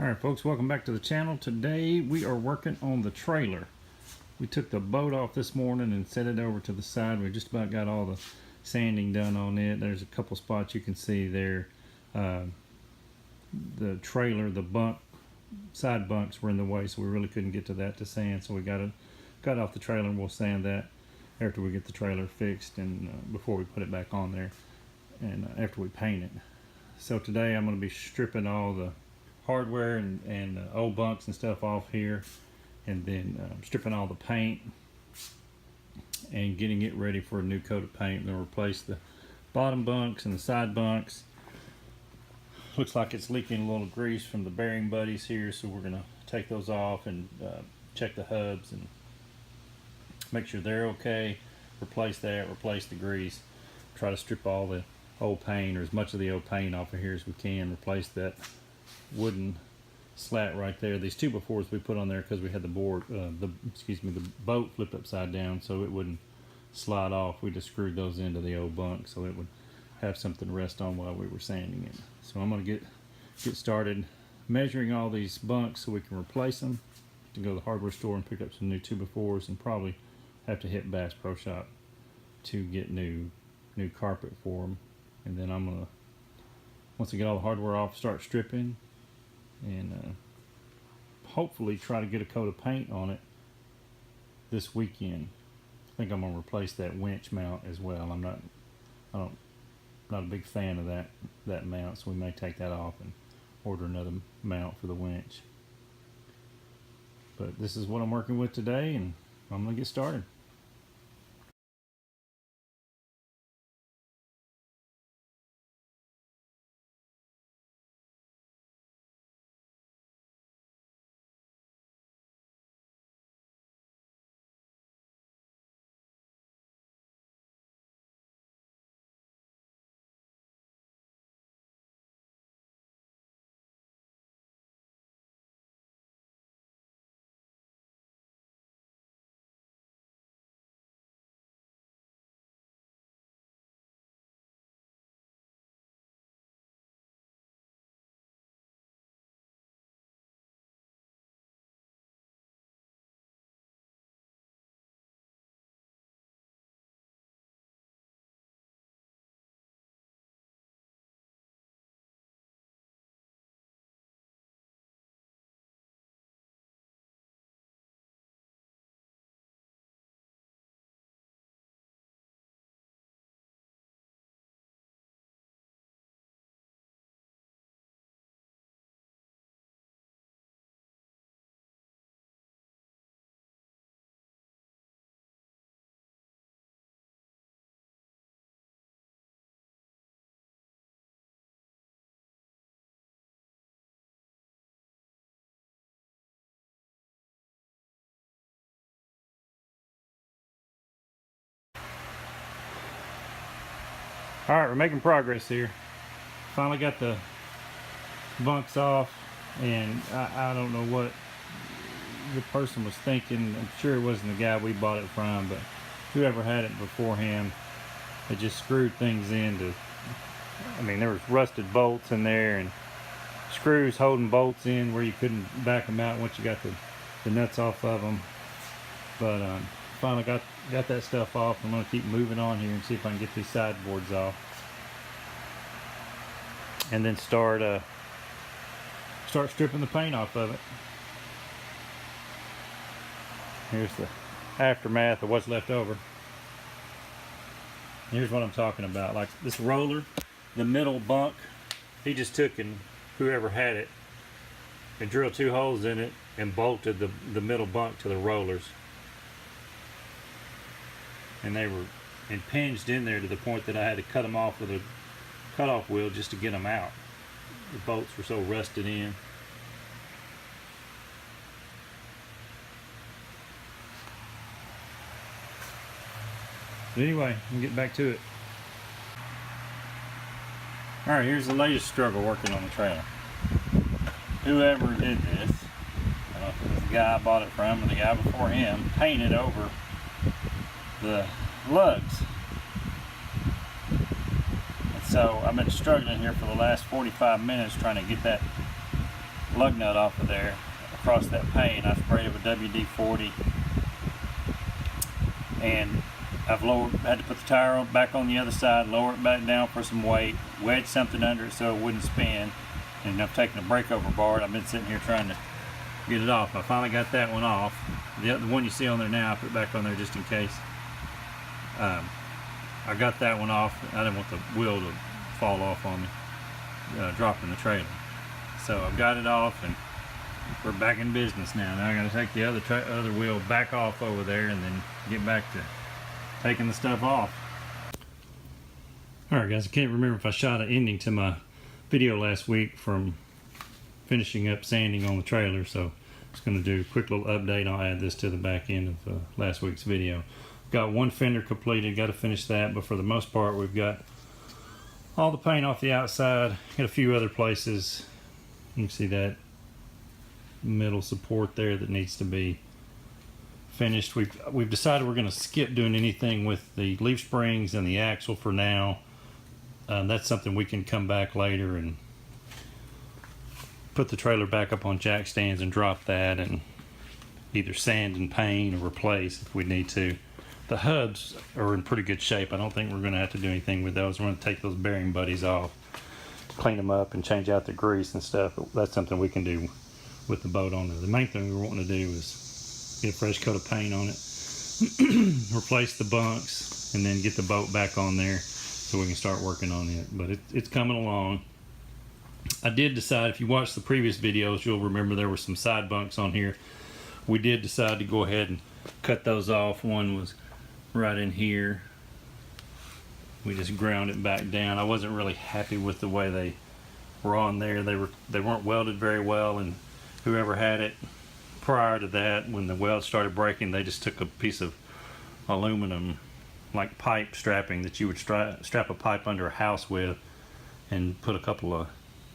Alright folks, welcome back to the channel. Today we are working on the trailer. We took the boat off this morning and set it over to the side. We just about got all the sanding done on it. There's a couple spots you can see there. The trailer, the side bunks were in the way, so we really couldn't get to that to sand, so we got off the trailer and we'll sand that after we get the trailer fixed and before we put it back on there and after we paint it. So today I'm going to be stripping all the hardware and old bunks and stuff off here, and then stripping all the paint and getting it ready for a new coat of paint. We'll replace the bottom bunks and the side bunks. Looks like it's leaking a little grease from the bearing buddies here, so we're gonna take those off and check the hubs and make sure they're okay. Replace that, replace the grease, try to strip all the old paint or as much of the old paint off of here as we can. Replace that wooden slat right there. These 2x4s we put on there because we had the boat flipped upside down so it wouldn't slide off. We just screwed those into the old bunk so it would have something to rest on while we were sanding it. So I'm going to get started measuring all these bunks so we can replace them. To go to the hardware store and pick up some new 2x4s, and probably have to hit Bass Pro Shop to get new carpet for them. And then I'm gonna, once I get all the hardware off, start stripping and hopefully try to get a coat of paint on it this weekend. I think I'm gonna replace that winch mount as well. I'm not a big fan of that mount, so we may take that off and order another mount for the winch. But this is what I'm working with today, and I'm gonna get started. Alright, we're making progress here. Finally got the bunks off, and I don't know what the person was thinking. I'm sure it wasn't the guy we bought it from, but whoever had it before him, they just screwed things into, I mean, there was rusted bolts in there and screws holding bolts in where you couldn't back them out once you got the nuts off of them. But finally got that stuff off. I'm going to keep moving on here and see if I can get these sideboards off, and then start stripping the paint off of it. Here's the aftermath of what's left over. Here's what I'm talking about. Like this roller, the middle bunk, he just took, and whoever had it, and drilled 2 holes in it and bolted the middle bunk to the rollers. And they were impinged in there to the point that I had to cut them off with a cutoff wheel just to get them out. The bolts were so rusted in. But anyway, we'll get back to it. Alright, here's the latest struggle working on the trailer. Whoever did this, I don't know if it was the guy I bought it from or the guy before him, painted over the lugs. And so I've been struggling here for the last 45 minutes trying to get that lug nut off of there across that pane. I sprayed it with WD-40, and I've had to put the tire back on the other side, lower it back down for some weight, wedge something under it so it wouldn't spin, and I've taken a breakover bar, and I've been sitting here trying to get it off. I finally got that one off. The one you see on there now, I put it back on there just in case. I got that one off. I didn't want the wheel to fall off on me, dropping the trailer. So I've got it off, and we're back in business now. Now I got to take the other wheel back off over there, and then get back to taking the stuff off. Alright guys, I can't remember if I shot an ending to my video last week from finishing up sanding on the trailer, so I'm just going to do a quick little update. I'll add this to the back end of last week's video. Got one fender completed, got to finish that, but for the most part we've got all the paint off the outside. Got a few other places. You can see that middle support there that needs to be finished. We've decided we're going to skip doing anything with the leaf springs and the axle for now. That's something we can come back later and put the trailer back up on jack stands and drop that and either sand and paint or replace if we need to. The hubs are in pretty good shape. I don't think we're going to have to do anything with those. We're going to take those bearing buddies off, clean them up, and change out the grease and stuff. That's something we can do with the boat on there. The main thing we're wanting to do is get a fresh coat of paint on it, replace the bunks, and then get the boat back on there so we can start working on it. But it's coming along. I did decide, if you watched the previous videos, you'll remember there were some side bunks on here. We did decide to go ahead and cut those off. One was right in here. We just ground it back down. I wasn't really happy with the way they were on there. They weren't welded very well, and whoever had it prior to that, when the weld started breaking, they just took a piece of aluminum like pipe strapping that you would strap a pipe under a house with and put a couple of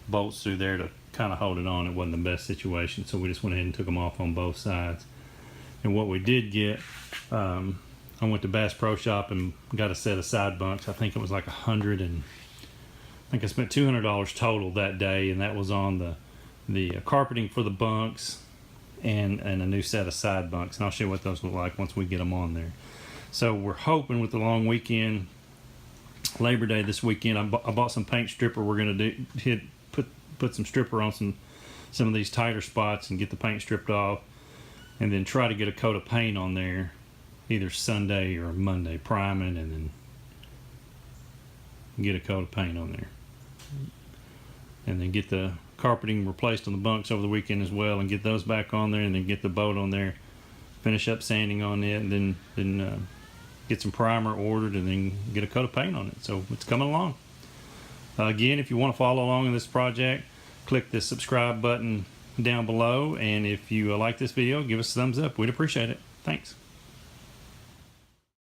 bolts through there to kind of hold it on. It wasn't the best situation, so we just went ahead and took them off on both sides. And what we did get, I went to Bass Pro Shop and got a set of side bunks. I think it was like I think I spent $200 total that day, and that was on the carpeting for the bunks and a new set of side bunks. And I'll show you what those look like once we get them on there. So we're hoping with the long weekend, Labor Day this weekend, I bought some paint stripper. We're going to put some stripper on some of these tighter spots and get the paint stripped off, and then try to get a coat of paint on there either Sunday or Monday, priming, and then get a coat of paint on there, and then get the carpeting replaced on the bunks over the weekend as well, and get those back on there, and then get the boat on there, finish up sanding on it, and then get some primer ordered, and then get a coat of paint on it. So it's coming along. Again, if you want to follow along in this project, click the subscribe button down below, and if you like this video, give us a thumbs up. We'd appreciate it. Thanks.